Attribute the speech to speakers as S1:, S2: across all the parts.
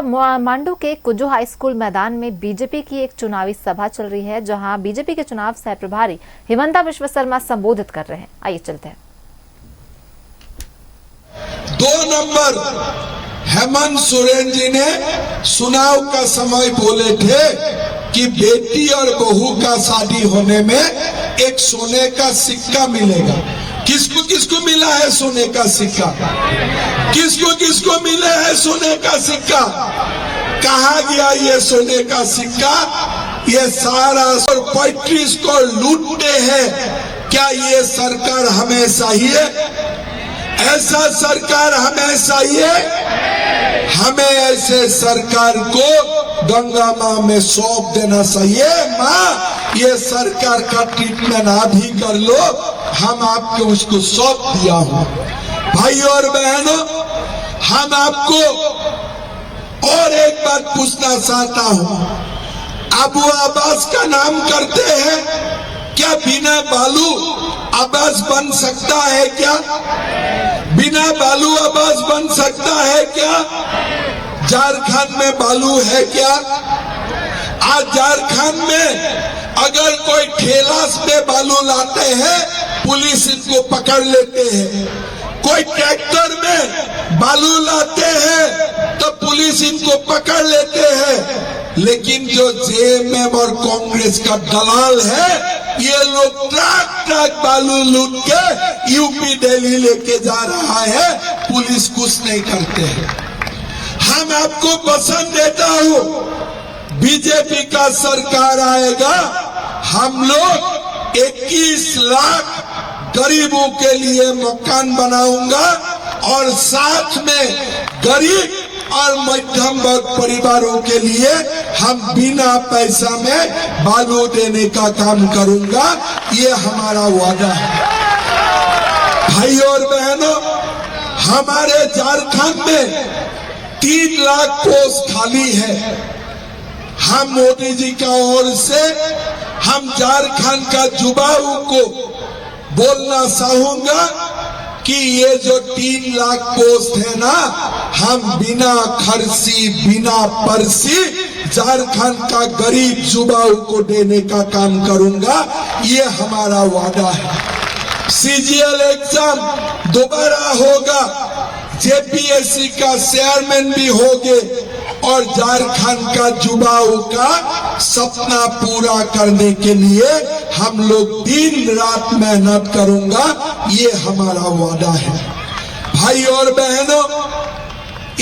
S1: मांडू के Kujju high school मैदान में बीजेपी की एक चुनावी सभा चल रही है, जहां बीजेपी के चुनाव सह प्रभारी हिमंता विश्व शर्मा संबोधित कर रहे हैं। आइए चलते हैं।
S2: 2 नंबर हेमंत सोरेन जी ने चुनाव का समय बोले थे कि बेटी और बहू का शादी होने में एक सोने का सिक्का मिलेगा। किसको किसको मिला है सोने का सिक्का? किसको किसको मिले है सोने का सिक्का? कहा गया ये सोने का सिक्का? ये सारा 35 को लूटते हैं। क्या ये सरकार हमें चाहिए? ऐसा सरकार हमें चाहिए? हमें ऐसे सरकार को गंगा माँ में सौंप देना चाहिए। माँ, ये सरकार का ट्रीटमेंट आप ही कर लो, हम आपको उसको सौंप दिया हूँ। भाई और बहनों, हम आपको और एक बात पूछना चाहता हूँ। अबू अब्बास का नाम करते हैं, क्या बिना बालू अब्बास बन सकता है क्या? बिना बालू अब्बास बन सकता है क्या? झारखंड में बालू है क्या? आज झारखंड में अगर कोई ठेला में बालू लाते हैं, पुलिस इनको पकड़ लेते हैं। कोई ट्रैक्टर में बालू लाते हैं तो पुलिस इनको पकड़ लेते हैं। लेकिन जो जेएमएम और कांग्रेस का दलाल है, ये लोग ट्रक बालू लूट के यूपी दिल्ली लेके जा रहा है, पुलिस कुछ नहीं करते हैं। हम आपको पसंद देता हूँ, बीजेपी का सरकार आएगा, हम लोग 21 लाख गरीबों के लिए मकान बनाऊंगा और साथ में गरीब और मध्यम वर्ग परिवारों के लिए हम बिना पैसा में बालू देने का काम करूंगा। ये हमारा वादा है। भाई और बहनों, हमारे झारखंड में 3 लाख पोस्ट खाली है। हम मोदी जी का ओर से हम झारखंड का युवाओं को बोलना चाहूंगा कि ये जो 3 लाख पोस्ट है ना, हम बिना खर्ची बिना परसी झारखंड का गरीब युवाओं को देने का काम करूंगा। ये हमारा वादा है। सीजीएल एग्जाम दोबारा होगा, जेपीएससी का चेयरमैन भी होंगे और झारखंड का युवाओं का सपना पूरा करने के लिए हम लोग दिन रात मेहनत करूंगा। ये हमारा वादा है। भाई और बहनों,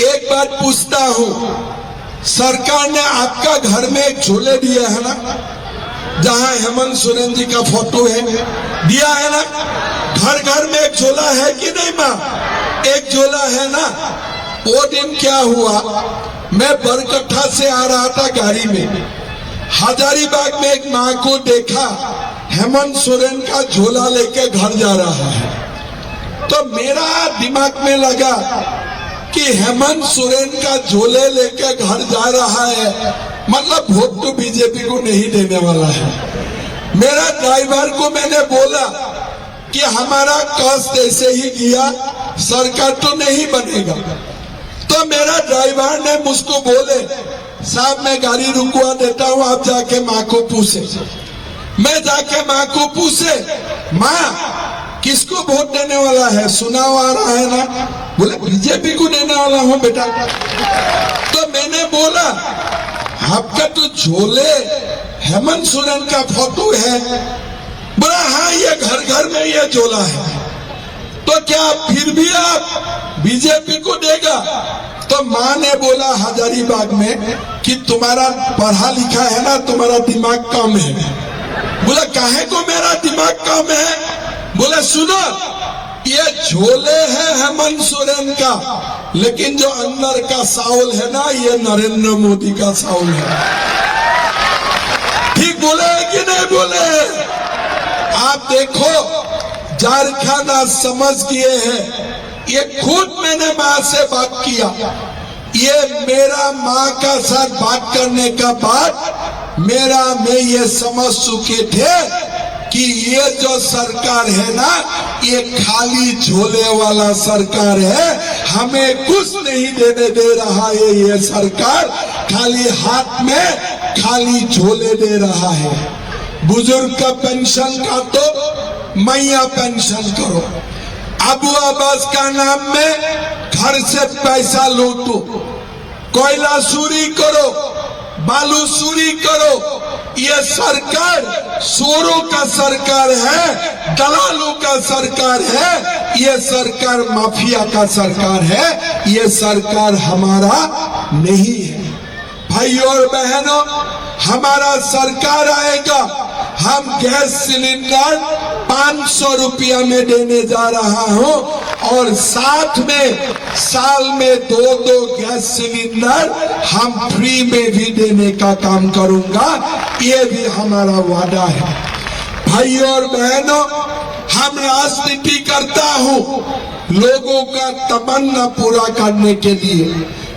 S2: एक बात पूछता हूँ, सरकार ने आपका घर में एक झोले दिया है ना, जहाँ हेमंत सोरेन जी का फोटो है, दिया है ना? घर घर में एक झोला है कि नहीं माँ? एक झोला है ना? वो दिन क्या हुआ, मैं बरकट्ठा से आ रहा था गाड़ी में, हजारीबाग में एक माँ को देखा हेमंत सोरेन का झोला लेके घर जा रहा है। तो मेरा दिमाग में लगा कि हेमंत सोरेन का झोले लेके घर जा रहा है, मतलब वोट तो बीजेपी को नहीं देने वाला है। मेरा ड्राइवर को मैंने बोला कि हमारा कष्ट ऐसे ही किया, सरकार तो नहीं बनेगा। तो मेरा ड्राइवर ने मुझको बोले, साहब मैं गाड़ी रुकवा देता हूँ, आप जाके माँ को पूछे। मैं जाके माँ को पूछे, माँ किसको वोट देने वाला है? चुनाव आ रहा है ना? बोले बीजेपी को देने वाला हूँ बेटा। तो मैंने बोला, आपका तो झोले हेमंत सोरेन का फोटो है। बोला हाँ, ये घर घर में ये झोला है। तो क्या फिर भी आप बीजेपी को देगा? तो माँ ने बोला हजारीबाग में कि तुम्हारा पढ़ा लिखा है ना, तुम्हारा दिमाग कम है। बोला काहे को मेरा दिमाग कम है? बोला सुनो, ये झोले है हेमंत सोरेन का, लेकिन जो अंदर का साउल है ना, ये नरेंद्र मोदी का साउल है। ठीक बोले कि नहीं बोले? आप देखो, झारखंड आज समझ गए हैं। ये खुद मैंने माँ से बात किया। ये मेरा माँ का साथ बात करने का बाद मैं ये समझ चुके थे कि ये जो सरकार है ना, ये खाली झोले वाला सरकार है, हमें कुछ नहीं देने दे रहा है। ये सरकार खाली हाथ में खाली झोले दे रहा है। बुजुर्ग का पेंशन का तो मैया पेंशन करो, अबू अब्बास का नाम में घर से पैसा लूटो, कोयला चोरी करो, बालू चोरी करो। ये सरकार चोरों का सरकार है, दलालों का सरकार है, ये सरकार माफिया का सरकार है, ये सरकार हमारा नहीं है। भाइयों और बहनों, हमारा सरकार आएगा, हम गैस सिलेंडर 500 रुपया में देने जा रहा हूं और साथ में साल में 2 गैस सिलेंडर हम फ्री में भी देने का काम करूंगा। ये भी हमारा वादा है। भाइयों और बहनों, हम राजनीति करता हूं लोगों का तमन्ना पूरा करने के लिए।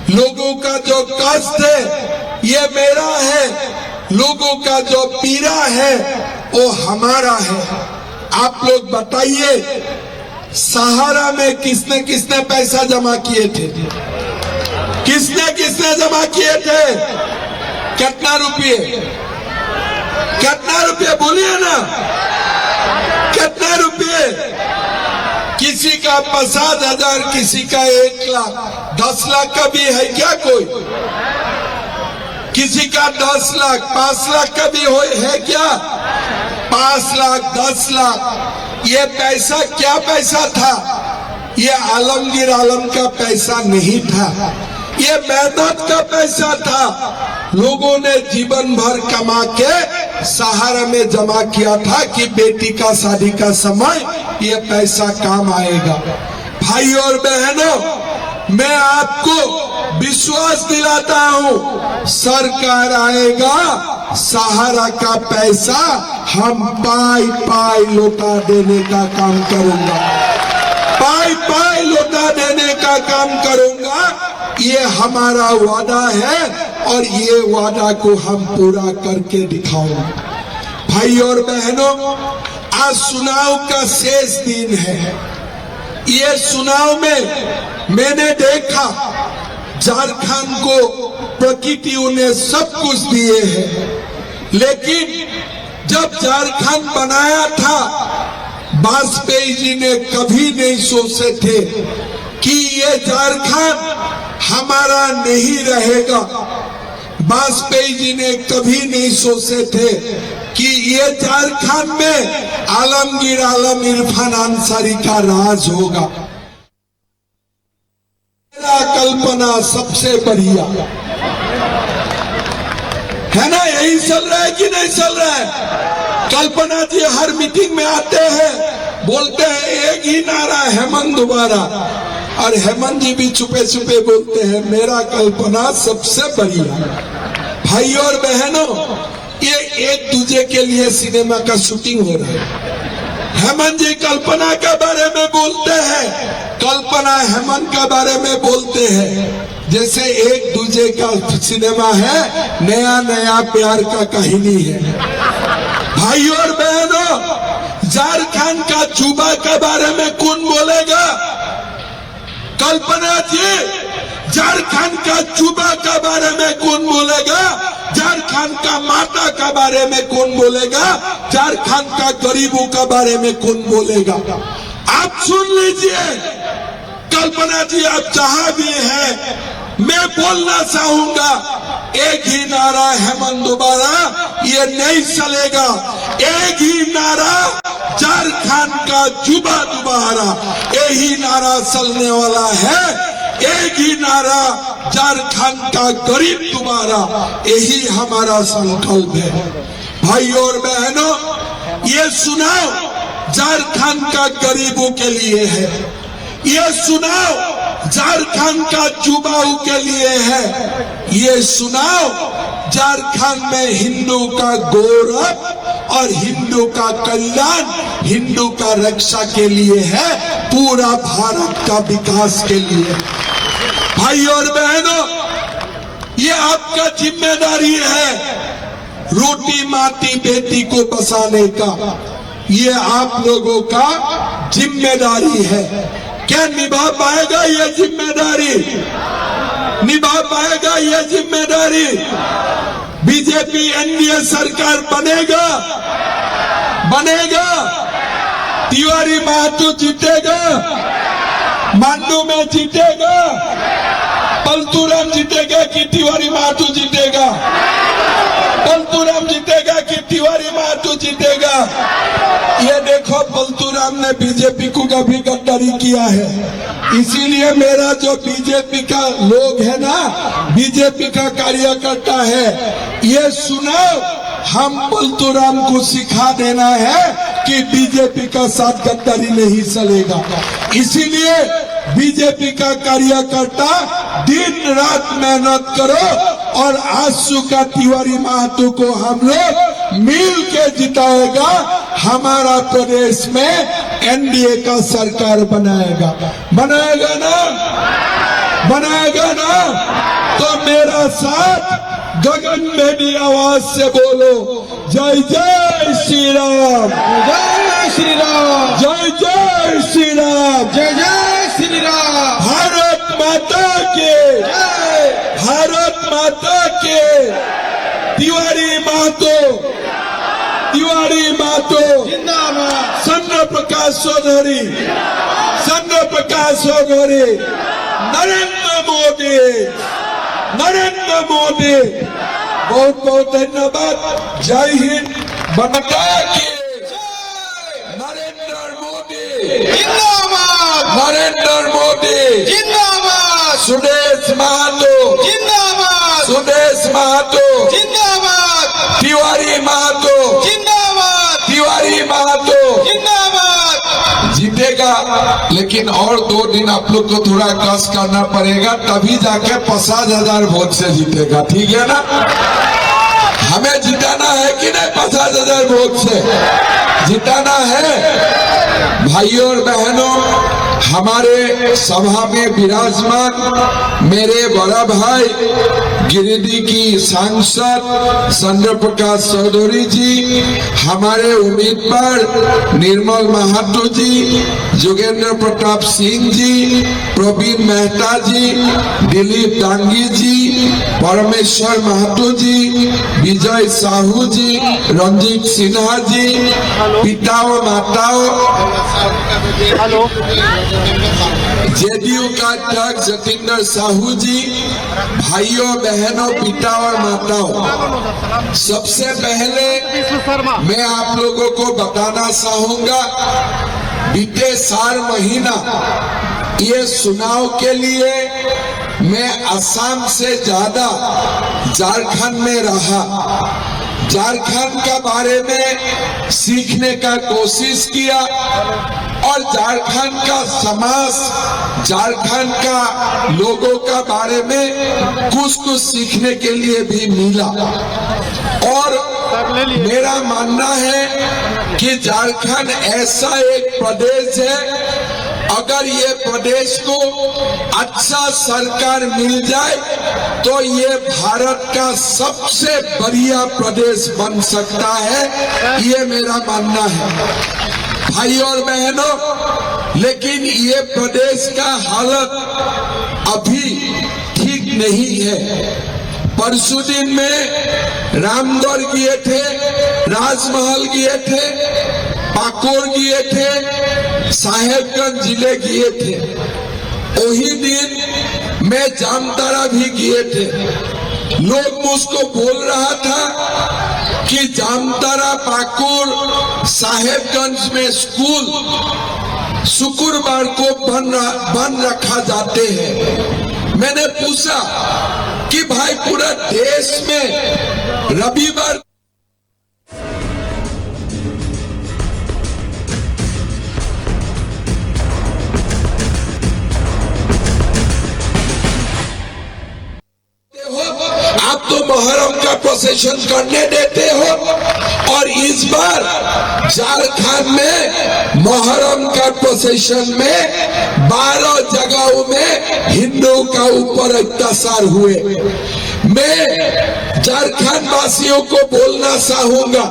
S2: लोगों का जो कष्ट है ये मेरा है, लोगों का जो पीड़ा है वो हमारा है। आप लोग बताइए, सहारा में किसने किसने पैसा जमा किए थे? किसने किसने जमा किए थे? कितना रुपये? कितना रुपये बोलिए ना, कितना रुपये? किसी का 50,000, किसी का 1 लाख, 10 लाख का भी है क्या कोई? किसी का 10 लाख, 5 लाख का भी है क्या? 5 लाख, 10 लाख। ये पैसा क्या पैसा था? ये आलमगीर आलम का पैसा नहीं था, ये मेहनत का पैसा था। लोगों ने जीवन भर कमा के सहारा में जमा किया था कि बेटी का शादी का समय ये पैसा काम आएगा। भाई और बहनों, मैं आपको विश्वास दिलाता हूं, सरकार आएगा, सहारा का पैसा हम पाई पाई लौटा देने का काम करूंगा, पाई पाई लौटा देने का काम करूंगा। ये हमारा वादा है और ये वादा को हम पूरा करके दिखाऊंगा। भाई और बहनों, आज चुनाव का शेष दिन है। ये चुनाव में मैंने देखा झारखंड को प्रकृति ने सब कुछ दिए हैं, लेकिन जब झारखंड बनाया था, वाजपेयी जी ने कभी नहीं सोचे थे कि ये झारखंड हमारा नहीं रहेगा। वाजपेयी जी ने कभी नहीं सोचे थे कि ये झारखंड में आलमगीर आलम इरफान अंसारी का राज होगा। मेरा कल्पना सबसे बढ़िया है ना, यही चल रहा है कि नहीं चल रहा है? कल्पना जी हर मीटिंग में आते हैं, बोलते हैं एक ही नारा, हेमंत दोबारा, और हेमंत जी भी छुपे छुपे बोलते हैं मेरा कल्पना सबसे बढ़िया। भाई और बहनों, ये एक दूसरे के लिए सिनेमा का शूटिंग हो रहा है। हेमंत जी कल्पना के बारे में बोलते हैं, कल्पना हेमंत के बारे में बोलते हैं, जैसे एक दूसरे का सिनेमा है, नया नया प्यार का कहानी है। भाई और बहनों, झारखंड का चूबा के बारे में कौन बोलेगा? कल्पना जी, झारखंड का चूबा के बारे में कौन बोलेगा? झारखंड का माता के बारे में कौन बोलेगा? झारखंड का गरीबों के बारे में कौन बोलेगा? आप सुन लीजिए, कल्पना जी आप जहां भी हैं, मैं बोलना चाहूंगा, एक ही नारा हेमंत दोबारा, ये नहीं चलेगा। एक ही नारा झारखंड का चूबा दोबारा, यही नारा चलने वाला है। एक ही नारा झारखंड का गरीब दोबारा, यही हमारा संकल्प है। भाई और बहनों, ये चुनाव झारखंड का गरीबों के लिए है, ये चुनाव झारखंड का चुनाव के लिए है, ये चुनाव झारखंड में हिंदू का गौरव और हिंदू का कल्याण, हिंदू का रक्षा के लिए है, पूरा भारत का विकास के लिए। भाई और बहनों, ये आपका जिम्मेदारी है रोटी माटी बेटी को बसाने का, ये आप लोगों का जिम्मेदारी है। क्या निभा पाएगा ये जिम्मेदारी? निभा पाएगा ये जिम्मेदारी? बीजेपी एनडीए सरकार बनेगा? बनेगा? तिवारी महतो जीतेगा? मांडू में जीतेगा? पलतूराम जीतेगा कि तिवारी महतो जीतेगा? पलतूराम जीतेगा कि तिवारी महतो जीतेगा? ये देखो, पलतूराम ने बीजेपी को कभी गद्दारी किया है। इसीलिए मेरा जो बीजेपी का लोग है ना, बीजेपी का कार्यकर्ता है, ये सुनाओ, हम पलतूराम को सिखा देना है कि बीजेपी का साथ गद्दारी नहीं चलेगा। इसीलिए बीजेपी का कार्यकर्ता दिन रात मेहनत करो और आंसू का तिवारी महतो को हम लोग मिल के जिताएगा। हमारा प्रदेश में एनडीए का सरकार बनाएगा। बनाएगा ना? बनाएगा ना? तो मेरा साथ गगन भेदी आवाज से बोलो, जय जय श्री राम,
S3: जय श्री राम,
S2: जय जय श्री राम,
S3: जय जय श्री राम।
S2: भारत माता के
S3: जय।
S2: भारत माता के। तिवारी महतो, तिवारी महतो
S3: जिंदाबाद।
S2: चंद्र प्रकाश चौधरी, चंद्र प्रकाश चौधरी, नरेंद्र मोदी, नरेंद्र मोदी। बहुत बहुत धन्यवाद। जय हिंद। बनता के नरेंद्र मोदी
S3: जिंदाबाद।
S2: नरेंद्र मोदी
S3: जिंदाबाद।
S2: सुदेश महतो
S3: जिंदाबाद।
S2: सुदेश महतो
S3: जिंदाबाद।
S2: तिवारी महतो
S3: जिंदाबाद।
S2: तिवारी महतो
S3: जिंदाबाद।
S2: जीतेगा। लेकिन और 2 दिन आप लोग को थोड़ा कस करना पड़ेगा, तभी जाके 50,000 वोट से जीतेगा। ठीक है ना? हमें जिताना है कि नहीं? 50,000 वोट से जिताना है। भाइयों और बहनों, हमारे सभा में विराजमान मेरे बड़ा भाई गिरिडीह की सांसद चंद्र प्रकाश चौधरी जी, हमारे उम्मीदवार निर्मल महतो जी, जोगेंद्र प्रताप सिंह जी, प्रवीण मेहता जी, दिलीप डांगी जी, परमेश्वर महतो जी, विजय साहू जी, रंजीत सिन्हा जी, पिताओं माताओं, जेडीयू का अध्यक्ष जतिंदर साहू जी, भाइयों बहनों, पिता और माताओं, सबसे पहले मैं आप लोगों को बताना चाहूंगा, बीते 4 महीना ये चुनाव के लिए मैं असम से ज्यादा झारखंड में रहा। झारखंड के बारे में सीखने का कोशिश किया और झारखंड का समाज, झारखंड का लोगों का बारे में कुछ सीखने के लिए भी मिला। और मेरा मानना है कि झारखंड ऐसा एक प्रदेश है, अगर ये प्रदेश को अच्छा सरकार मिल जाए तो ये भारत का सबसे बढ़िया प्रदेश बन सकता है, ये मेरा मानना है। भाइयों और बहनों, लेकिन ये प्रदेश का हालत अभी ठीक नहीं है। परसों दिन में रामगढ़ गए थे, राजमहल गए थे, पाकुड़ गए थे, साहेबगंज जिले गए थे। वही दिन मैं जामताड़ा भी गए थे। लोग मुझको बोल रहा था कि जामताड़ा, पाकुड़, साहेबगंज में स्कूल शुक्रवार को बंद रखा जाते हैं। मैंने पूछा कि भाई पूरा देश में रविवार आप तो मुहर्रम का प्रोसेशन करने देते हो, और इस बार झारखंड में मुहर्रम का प्रोसेशन में 12 जगहों में हिंदुओं का ऊपर अत्याचार हुए। मैं झारखंड वासियों को बोलना चाहूंगा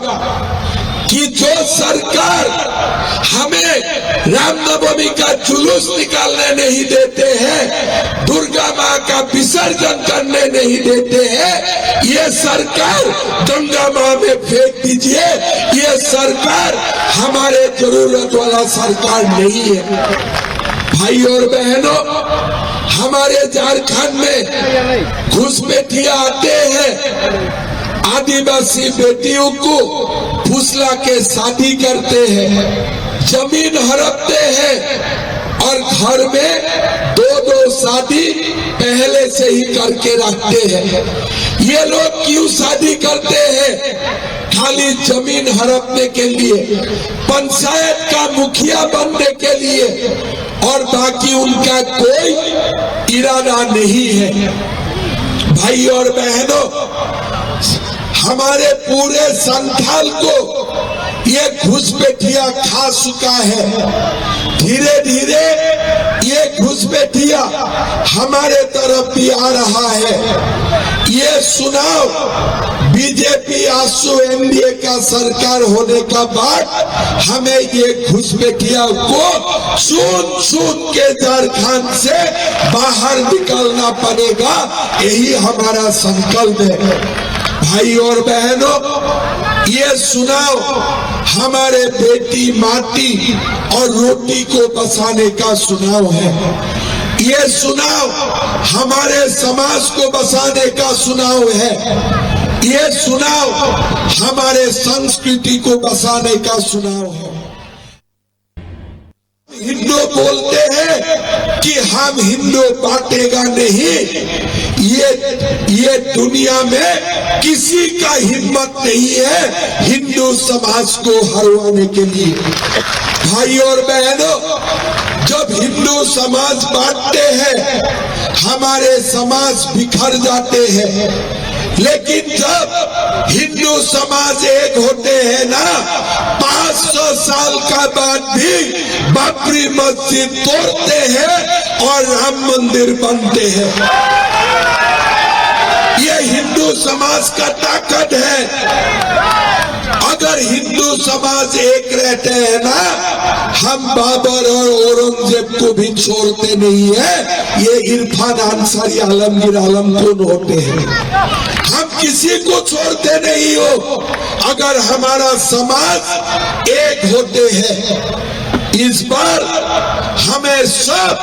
S2: कि जो सरकार हमें रामनवमी का जुलूस निकालने नहीं देते हैं, दुर्गा माँ का विसर्जन करने नहीं देते हैं, ये सरकार गंगा माँ में फेंक दीजिए। ये सरकार हमारे जरूरत वाला सरकार नहीं है। भाई और बहनों, हमारे झारखंड में घुसपैठिया आते हैं, आदिवासी बेटियों को फुसला के शादी करते हैं, जमीन हड़पते हैं और घर में दो शादी पहले से ही करके रखते हैं। ये लोग क्यों शादी करते हैं? खाली जमीन हड़पने के लिए, पंचायत का मुखिया बनने के लिए, और बाकी उनका कोई इरादा नहीं है। भाई और बहनों, हमारे पूरे संथाल को ये घुसपैठिया खा चुका है। धीरे धीरे ये घुसपैठिया हमारे तरफ भी आ रहा है। ये सुनाओ, बीजेपी आसू एनडीए का सरकार होने का बाद हमें ये घुसपैठिया को चुन के झारखंड से बाहर निकालना पड़ेगा। यही हमारा संकल्प है। भाई और बहनों, ये सुनाओ, हमारे बेटी माटी और रोटी को बचाने का सुनाव है। ये सुनाव हमारे समाज को बचाने का सुनाव है। ये सुनाव हमारे संस्कृति को बचाने का सुनाव है। हिंदू बोलते हैं कि हम हिंदू बांटेगा नहीं। ये दुनिया में किसी का हिम्मत नहीं है हिंदू समाज को हरवाने के लिए। भाई और बहनों, जब हिंदू समाज बांटते हैं, हमारे समाज बिखर जाते हैं। लेकिन जब हिंदू समाज एक होते हैं ना, 500 साल का बाद भी बाबरी मस्जिद तोड़ते हैं और राम मंदिर बनते हैं। ये हिंदू समाज का ताकत है। अगर हिंदू समाज एक रहते हैं ना, हम बाबर और औरंगजेब को भी छोड़ते नहीं है। ये इरफान अंसारी, आलमगीर आलमगीर होते हैं। हम किसी को छोड़ते नहीं हो अगर हमारा समाज एक होते हैं। इस बार हमें सब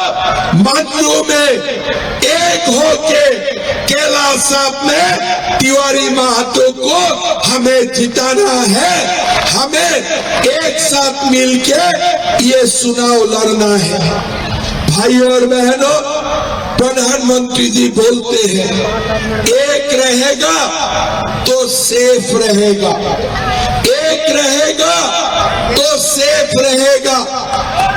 S2: मंदिरों में एक होके कैलाश में तिवारी महतो को हमें जिताना है। हमें एक साथ मिलके ये चुनाव लड़ना है। भाई और बहनों, प्रधानमंत्री जी बोलते हैं एक रहेगा तो सेफ रहेगा, एक रहेगा तो सेफ रहेगा।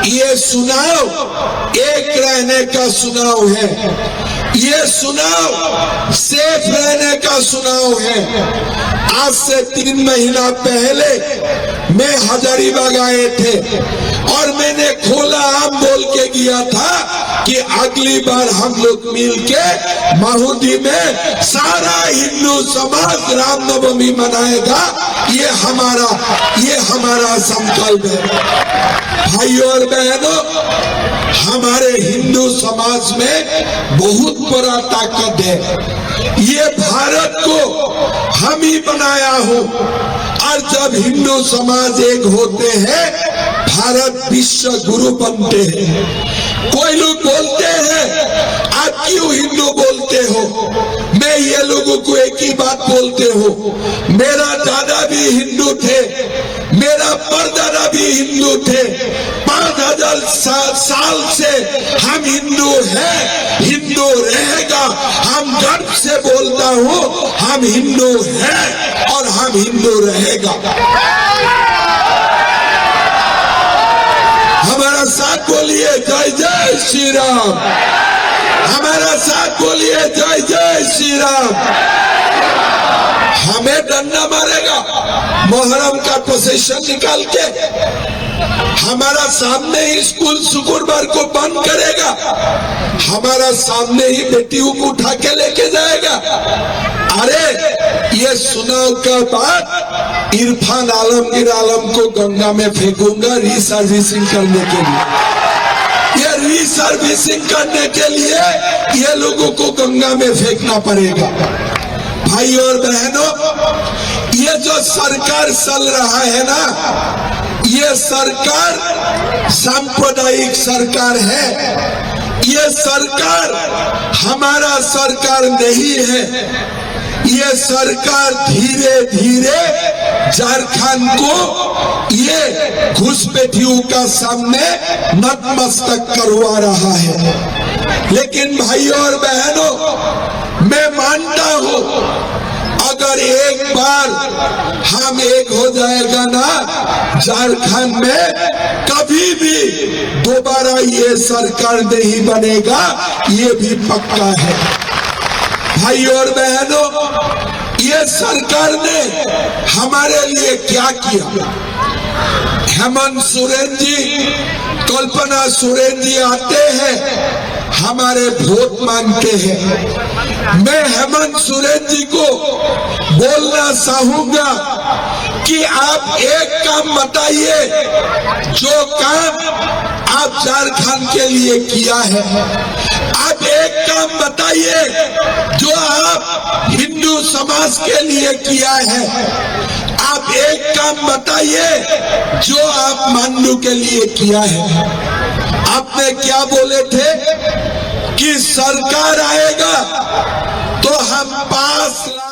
S2: ये चुनाव एक रहने का चुनाव है। ये चुनाव सेफ रहने का चुनाव है। आज से 3 महीना पहले मैं हजारीबाग आए थे और मैंने खोला आम बोल के गया था कि अगली बार हम लोग मिलके माहुदी में सारा हिंदू समाज रामनवमी मनाएगा। ये हमारा संकल्प है। भाई और बहनों, हमारे हिंदू समाज में बहुत बड़ा ताकत है। ये भारत को हम ही बनाया हो, और जब हिंदू समाज एक होते हैं, भारत विश्व गुरु बनते हैं। कोई लोग बोलते हैं आप क्यों हिंदू बोलते हो? मैं ये लोगों को एक ही बात बोलते हो, मेरा दादा भी हिंदू थे, मेरा परदादा भी हिंदू थे। 5000 साल से हम हिंदू हैं, हिंदू रहेगा। हम गर्व से बोलता हूँ, हम हिंदू हैं और हम हिंदू रहेगा। हमारा साथ बोलिए जय जय श्री राम। हमारा साथ बोलिए जय जय श्री राम। हमें डंडा मारेगा मुहर्रम का प्रोसेशन निकाल के, हमारा सामने ही स्कूल शुक्रवार को बंद करेगा, हमारा सामने ही बेटियों को उठा के लेके जाएगा। अरे ये चुनाव के बाद इरफान आलमगीर आलम को गंगा में फेंकूंगा रीसर्विसिंग करने के लिए। ये रीसर्विसिंग करने के लिए ये लोगों को गंगा में फेंकना पड़ेगा। भाई और बहनों, ये जो सरकार चल रहा है ना, ये सरकार सांप्रदायिक सरकार है। ये सरकार हमारा सरकार नहीं है। ये सरकार धीरे धीरे झारखंड को ये घुसपैठियों का सामने नतमस्तक करवा रहा है। लेकिन भाइयों और बहनों, मैं मानता हूं अगर एक बार हम एक हो जाएगा ना झारखंड में, कभी भी दोबारा ये सरकार नहीं बनेगा, ये भी पक्का है। भाई और बहनों, ये सरकार ने हमारे लिए क्या किया? हेमंत सोरेन जी, कल्पना सोरेन जी आते हैं, हमारे वोट मांगते हैं। मैं हेमंत सोरेन जी को बोलना चाहूंगा कि आप एक काम बताइए, जो काम आप झारखंड के लिए किया है। आप एक काम बताइए जो आप हिंदू समाज के लिए किया है। आप एक काम बताइए जो आप मांडू के लिए किया है। आपने क्या बोले थे कि सरकार आएगा तो हम 5 लाख